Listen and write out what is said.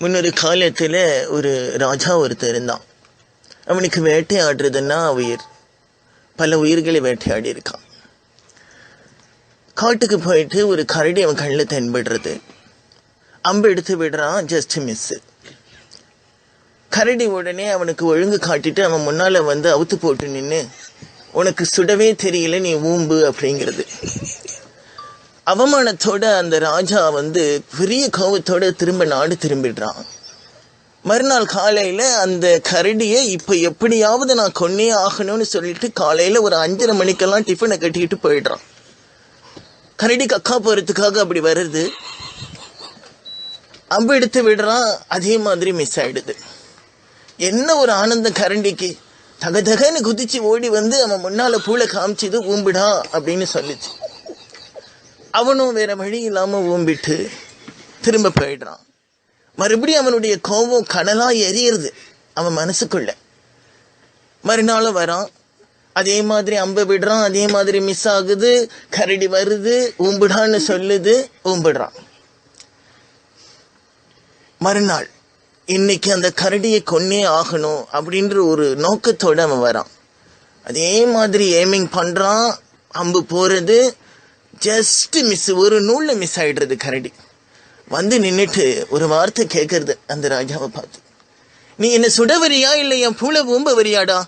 முன்னொரு காலத்தில் ஒரு ராஜா ஒருத்தர் இருந்தான். அவனுக்கு வேட்டையாடுறதுன்னா உயிர். பல உயிர்களை வேட்டையாடி இருக்கான். காட்டுக்கு போயிட்டு ஒரு கரடி அவன் கண்ணில் தென்படுறது. அம்பு எடுத்து விடுறான், ஜஸ்ட் மிஸ்ஸு. கரடி உடனே அவனுக்கு ஒழுங்கு காட்டிட்டு அவன் முன்னால வந்து அவுத்து போட்டு நின்று, உனக்கு சுடவே தெரியல, நீ ஊம்பு அப்படிங்கிறது. அவமானத்தோட அந்த ராஜா வந்து பெரிய கோபத்தோட திரும்ப நாடு திரும்பிடுறான். மறுநாள் காலையில அந்த கரடியை இப்ப எப்படியாவது நான் கொன்னே ஆகணும்னு சொல்லிட்டு காலையில ஒரு 5:30 மணிக்கெல்லாம் டிஃபனை கட்டிக்கிட்டு போயிடுறான். கரடி கக்கா போறதுக்காக அப்படி வருது. அம்பு எடுத்து விடுறான், அதே மாதிரி மிஸ் ஆயிடுது. என்ன ஒரு ஆனந்தம் கரண்டிக்கு! தகதகன்னு குதிச்சு ஓடி வந்து அவன் முன்னால பூளை காமிச்சது, ஊம்பிடா அப்படின்னு சொல்லிச்சு. அவனும் வேற வழி இல்லாம ஊம்பிட்டு திரும்ப போயிடுறான். மறுபடியும் அவனுடைய கோபம் கடலா எரியுது அவன் மனசுக்குள்ள. மறுநாளும் வரான், அதே மாதிரி அம்பை விடுறான், அதே மாதிரி மிஸ் ஆகுது. கரடி வருது, ஊம்பிடான்னு சொல்லுது, ஊம்பிடுறான். மறுநாள் இன்னைக்கு அந்த கரடியை கொன்னே ஆகணும் அப்படின்ற ஒரு நோக்கத்தோட அவன் வரான். அதே மாதிரி ஏமிங் பண்றான், அம்பு போறது, ஜஸ்ட் மிஸ், ஒரு நூல்ல மிஸ் ஆயிடுறது. கரடி வந்து நின்னுட்டு ஒரு வார்த்தை கேட்கறது அந்த ராஜாவை பார்த்து, நீ என்ன சுட வரியா இல்லை என் பூளை ஊம்ப வரியாடா?